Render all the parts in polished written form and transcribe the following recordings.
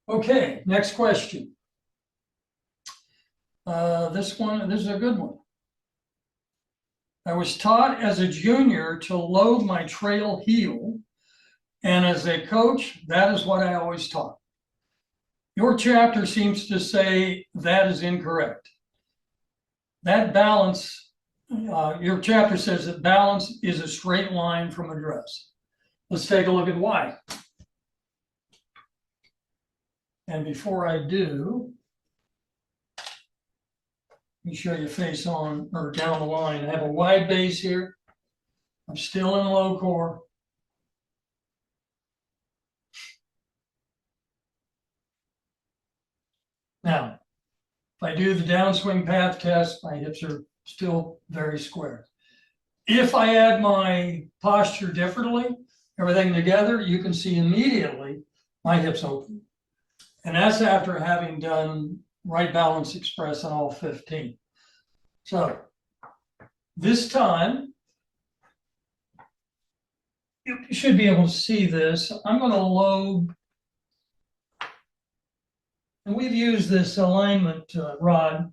Okay, next question. This is a good one. I was taught as a junior to load my trail heel, and as a coach, that is what I always taught. Your chapter seems to say that is incorrect. That balance, your chapter says that balance is a straight line from address. Let's take a look at why. And before I do, let me show you face on or down the line. I have a wide base here. I'm still in low core. Now, if I do the downswing path test, my hips are still very square. If I add my posture differently, everything together, you can see immediately my hips open. And that's after having done Right Balance Express on all 15. So this time, you should be able to see this. I'm going to load, and we've used this alignment rod,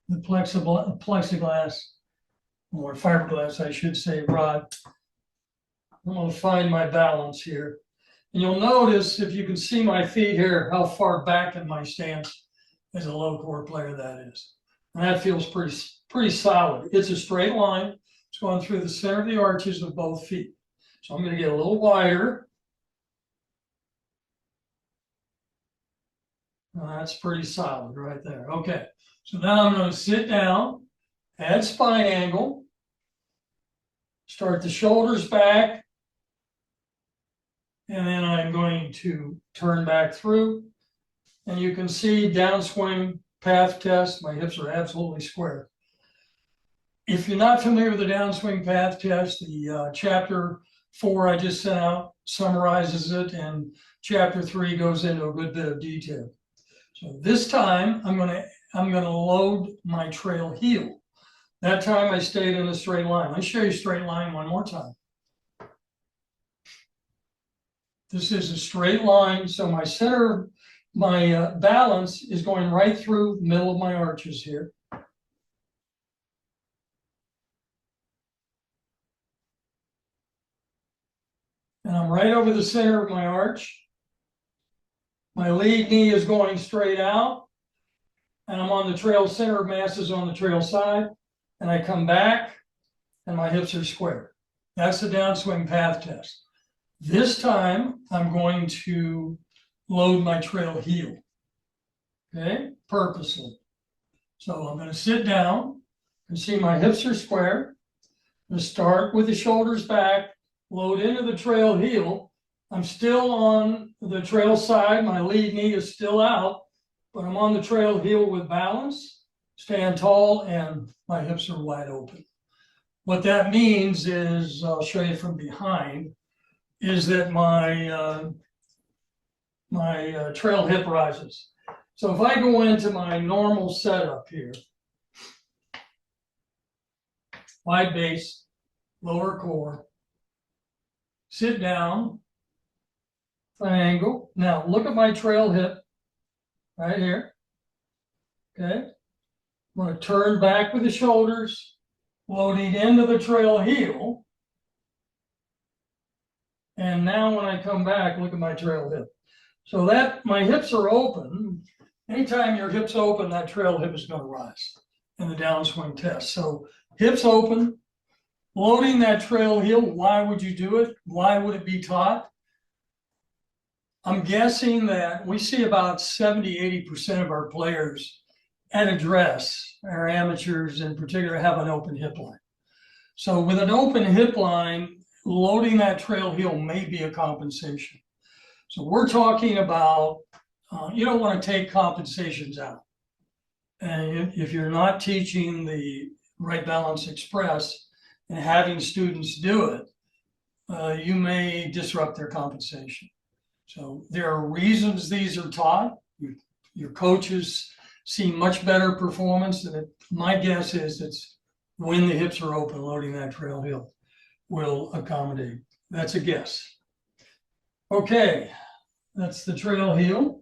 the plexiglass, or fiberglass, I should say, rod. I'm going to find my balance here. And you'll notice, if you can see my feet here, how far back in my stance as a low core player that is. And that feels pretty solid. It's a straight line. It's going through the center of the arches of both feet. So I'm going to get a little wider. That's pretty solid right there. Okay, so now I'm going to sit down, add spine angle, start the shoulders back, and then I'm going to turn back through. And you can see downswing path test, my hips are absolutely square. If you're not familiar with the downswing path test, the chapter 4 I just sent out summarizes it, and chapter 3 goes into a good bit of detail. So this time I'm gonna load my trail heel. That time I stayed in a straight line. Let's show you straight line one more time. This is a straight line, so my center, my balance is going right through the middle of my arches here. And I'm right over the center of my arch. My lead knee is going straight out, and I'm on the trail center of mass is on the trail side, and I come back, and my hips are square. That's the downswing path test. This time, I'm going to load my trail heel, okay, purposely. So I'm going to sit down and see my hips are square. I'm going to start with the shoulders back, load into the trail heel. I'm still on the trail side. My lead knee is still out, but I'm on the trail heel with balance, stand tall, and my hips are wide open. What that means is, I'll show you from behind, is that my trail hip rises. So if I go into my normal setup here, wide base, lower core, sit down, triangle. Now look at my trail hip right here. Okay. I'm going to turn back with the shoulders, loading into the trail heel. And now when I come back, look at my trail hip. So that my hips are open. Anytime your hips open, that trail hip is going to rise in the downswing test. So hips open, loading that trail heel. Why would you do it? Why would it be taught? I'm guessing that we see about 70–80% of our players at address, our amateurs in particular, have an open hip line. So with an open hip line, loading that trail heel may be a compensation. So we're talking about, you don't want to take compensations out. And if you're not teaching the Right Balance Express and having students do it, you may disrupt their compensation. So there are reasons these are taught. Your coaches see much better performance, and my guess is it's when the hips are open, loading that trail heel will accommodate. That's a guess. Okay, That's the trail heel.